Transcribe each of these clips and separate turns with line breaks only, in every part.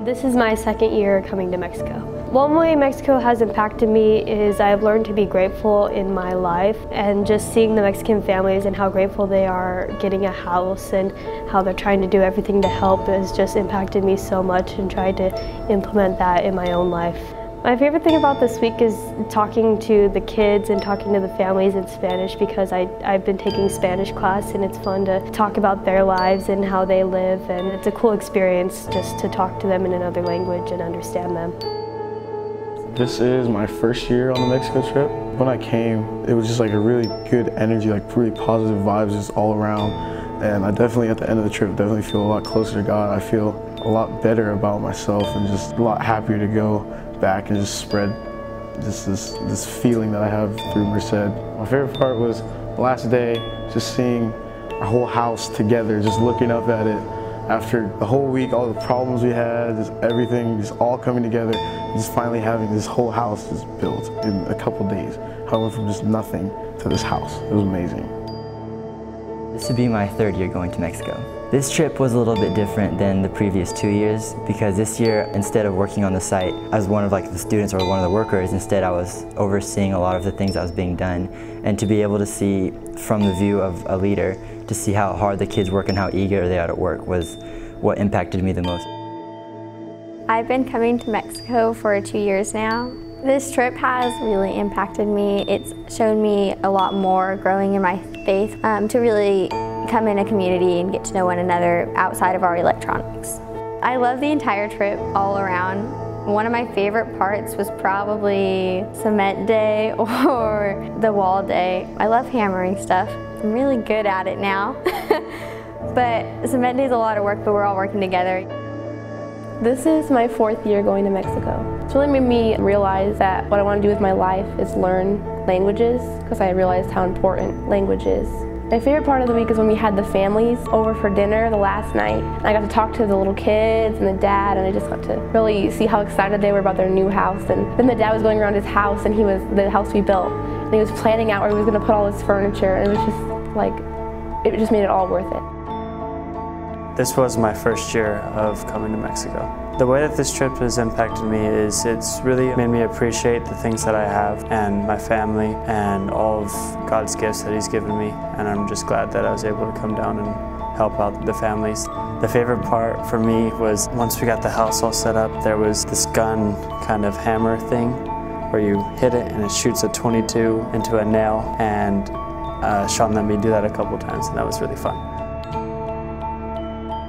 This is my second year coming to Mexico. One way Mexico has impacted me is I've learned to be grateful in my life, and just seeing the Mexican families and how grateful they are getting a house and how they're trying to do everything to help has just impacted me so much, and tried to implement that in my own life. My favorite thing about this week is talking to the kids and talking to the families in Spanish, because I've been taking Spanish class, and it's fun to talk about their lives and how they live, and it's a cool experience just to talk to them in another language and understand them.
This is my first year on the Mexico trip. When I came, it was just like a really good energy, like really positive vibes just all around. And I definitely, at the end of the trip, definitely feel a lot closer to God. I feel a lot better about myself and just a lot happier to go back and just spread just this feeling that I have through Merced. My favorite part was the last day, just seeing our whole house together, just looking up at it. After the whole week, all the problems we had, just everything just all coming together, and just finally having this whole house just built in a couple days. I went from just nothing to this house. It was amazing.
This would be my third year going to Mexico. This trip was a little bit different than the previous 2 years, because this year, instead of working on the site as one of the students or one of the workers, instead I was overseeing a lot of the things that was being done. And to be able to see from the view of a leader, to see how hard the kids work and how eager they are at work, was what impacted me the most.
I've been coming to Mexico for 2 years now. This trip has really impacted me. It's shown me a lot more growing in my faith, to really come in a community and get to know one another outside of our electronics. I love the entire trip all around. One of my favorite parts was probably cement day or the wall day. I love hammering stuff. I'm really good at it now. But cement day is a lot of work, but we're all working together.
This is my fourth year going to Mexico. It's really made me realize that what I want to do with my life is learn languages, because I realized how important language is. My favorite part of the week is when we had the families over for dinner the last night. I got to talk to the little kids and the dad, and I just got to really see how excited they were about their new house. And then the dad was going around his house, and the house we built, and he was planning out where he was going to put all his furniture, and it was just like, it just made it all worth it.
This was my first year of coming to Mexico. The way that this trip has impacted me is it's really made me appreciate the things that I have and my family and all of God's gifts that He's given me, and I'm just glad that I was able to come down and help out the families. The favorite part for me was once we got the house all set up, there was this gun kind of hammer thing where you hit it and it shoots a .22 into a nail, and Sean let me do that a couple times, and that was really fun.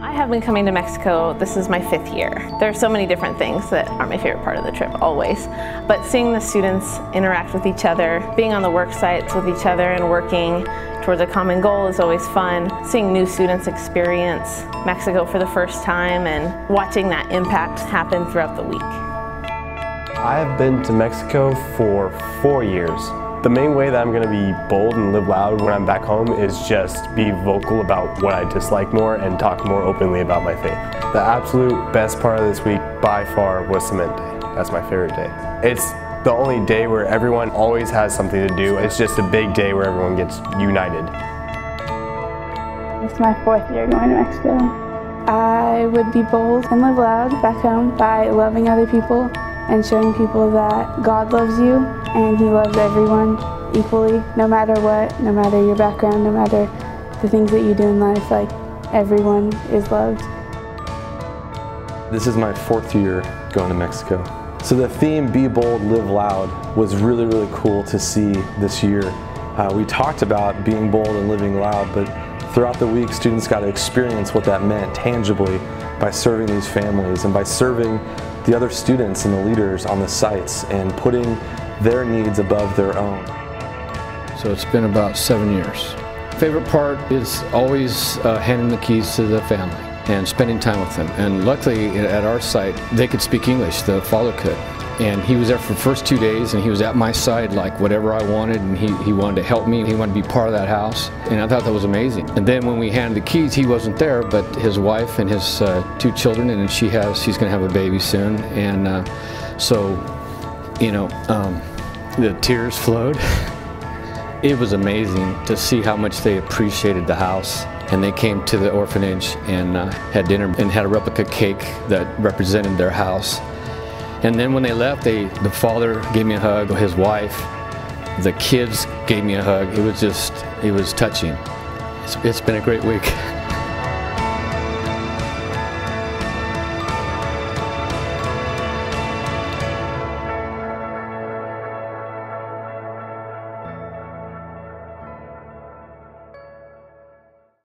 I have been coming to Mexico, this is my 5th year. There are so many different things that are my favorite part of the trip, always. But seeing the students interact with each other, being on the work sites with each other and working towards a common goal is always fun. Seeing new students experience Mexico for the first time and watching that impact happen throughout the week.
I have been to Mexico for 4 years. The main way that I'm going to be bold and live loud when I'm back home is just be vocal about what I dislike more and talk more openly about my faith. The absolute best part of this week by far was Cement Day. That's my favorite day. It's the only day where everyone always has something to do. It's just a big day where everyone gets united.
It's my 4th year going to Mexico. I would be bold and live loud back home by loving other people and showing people that God loves you and He loves everyone equally, no matter what, no matter your background, no matter the things that you do in life, like everyone is loved.
This is my 4th year going to Mexico. So the theme, Be Bold, Live Loud, was really, really cool to see this year. We talked about being bold and living loud, but throughout the week, students got to experience what that meant tangibly by serving these families and by serving the other students and the leaders on the sites and putting their needs above their own.
So it's been about 7 years. Favorite part is always handing the keys to the family and spending time with them. And luckily at our site, they could speak English, the father could. And he was there for the first 2 days, and he was at my side like whatever I wanted, and he wanted to help me. He wanted to be part of that house, and I thought that was amazing. And then when we handed the keys, he wasn't there, but his wife and his 2 children, and she's going to have a baby soon. And so, you know, the tears flowed. It was amazing to see how much they appreciated the house and they came to the orphanage and had dinner and had a replica cake that represented their house. And then when they left, the father gave me a hug, his wife, the kids gave me a hug. It was touching. It's been a great week.